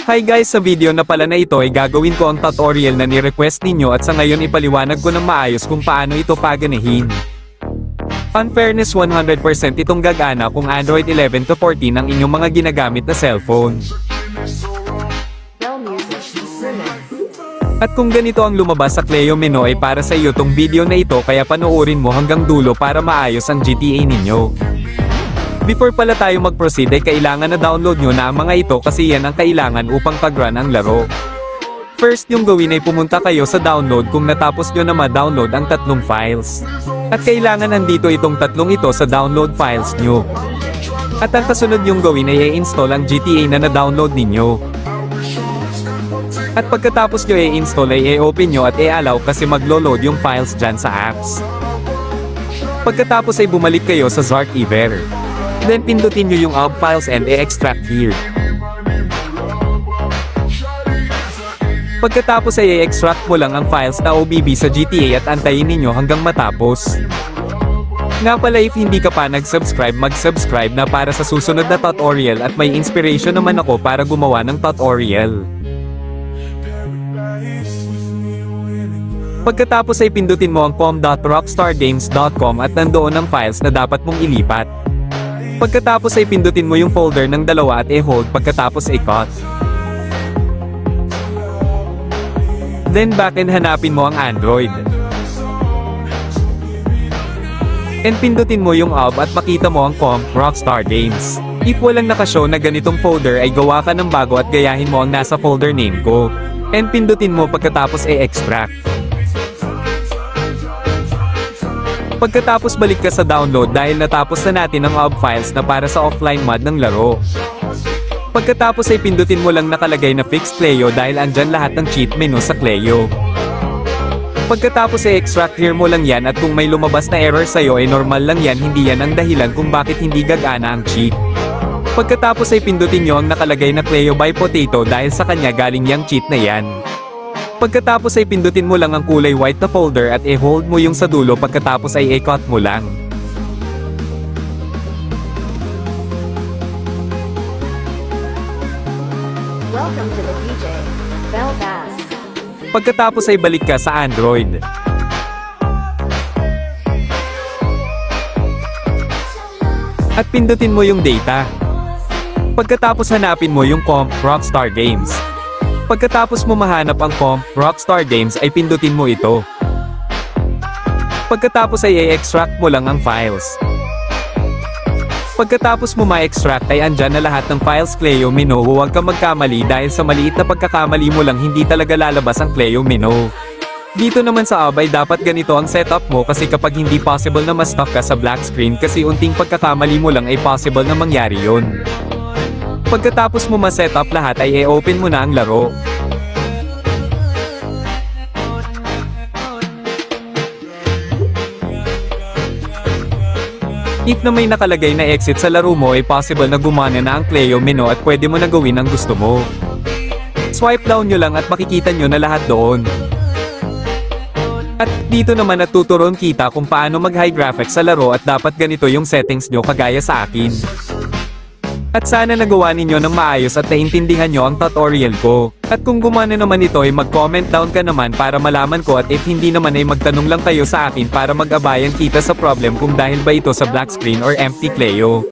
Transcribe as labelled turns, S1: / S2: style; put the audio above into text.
S1: Hi guys, sa video na pala na ito ay gagawin ko ang tutorial na ni-request ninyo at sa ngayon ipaliwanag ko ng maayos kung paano ito paganihin. On fairness 100% itong gagana kung Android 11 to 14 ang inyong mga ginagamit na cellphone. At kung ganito ang lumabas sa Cleo menu ay para sa iyo tong video na ito kaya panoorin mo hanggang dulo para maayos ang GTA ninyo. Before pala tayo mag-proceed ay kailangan na download nyo na ang mga ito kasi yan ang kailangan upang pag-run ang laro. First yung gawin ay pumunta kayo sa download kung natapos nyo na ma-download ang tatlong files. At kailangan nandito itong tatlong ito sa download files nyo. At ang kasunod yung gawin ay i-install ang GTA na na-download ninyo. At pagkatapos nyo i-install ay i-open nyo at i-allow kasi maglo-load yung files dyan sa apps. Pagkatapos ay bumalik kayo sa Zarchiver. Then pindutin nyo yung OBB files and i-extract here. Pagkatapos ay i-extract mo lang ang files na OBB sa GTA at antayin ninyo hanggang matapos. Nga pala if hindi ka pa nag-subscribe mag-subscribe na para sa susunod na tutorial at may inspiration naman ako para gumawa ng tutorial. Pagkatapos ay pindutin mo ang com.rockstargames.com at nandoon ang files na dapat mong ilipat. Pagkatapos ay pindutin mo yung folder ng dalawa at i-hold pagkatapos ay cut. Then back and hanapin mo ang Android. And pindutin mo yung OBB at makita mo ang Rockstar Games. If walang nakashow na ganitong folder ay gawa ka ng bago at gayahin mo ang nasa folder name ko. And pindutin mo pagkatapos ay extract. Pagkatapos balik ka sa download dahil natapos na natin ang OBB files na para sa offline mod ng laro. Pagkatapos ay pindutin mo lang nakalagay na fix Cleo dahil andyan lahat ng cheat menu sa Cleo. Pagkatapos ay extract here mo lang yan at kung may lumabas na error sa'yo ay normal lang yan, hindi yan ang dahilan kung bakit hindi gagana ang cheat. Pagkatapos ay pindutin nyo ang nakalagay na Cleo by Potato dahil sa kanya galing yang cheat na yan. Pagkatapos ay pindutin mo lang ang kulay white na folder at i-hold mo yung sa dulo pagkatapos ay i-cut mo lang.
S2: Welcome to the DJ Bell Bass.
S1: Pagkatapos ay balik ka sa Android. At pindutin mo yung data. Pagkatapos hanapin mo yung Rockstar Games. Pagkatapos mo mahanap ang Rockstar Games ay pindutin mo ito. Pagkatapos ay i-extract mo lang ang files. Pagkatapos mo ma-extract ay andyan na lahat ng files Cleo menu, huwag ka magkamali dahil sa maliit na pagkakamali mo lang hindi talaga lalabas ang Cleo menu. Dito naman sa OBB ay dapat ganito ang setup mo kasi kapag hindi possible na ma-stuck ka sa black screen kasi unting pagkakamali mo lang ay possible na mangyari yun. Pagkatapos mo ma-setup lahat ay i-open mo na ang laro. If na may nakalagay na exit sa laro mo ay possible na gumana na ang Cleo menu at pwede mo na gawin ang gusto mo. Swipe down nyo lang at makikita nyo na lahat doon. At dito naman natuturon kita kung paano mag-high graphics sa laro at dapat ganito yung settings nyo kagaya sa akin. At sana nagawa ninyo ng maayos at naintindihan nyo ang tutorial ko. At kung gumana naman ito ay mag-comment down ka naman para malaman ko at if hindi naman ay magtanong lang kayo sa akin para mag-abayan kita sa problem kung dahil ba ito sa black screen or empty Cleo.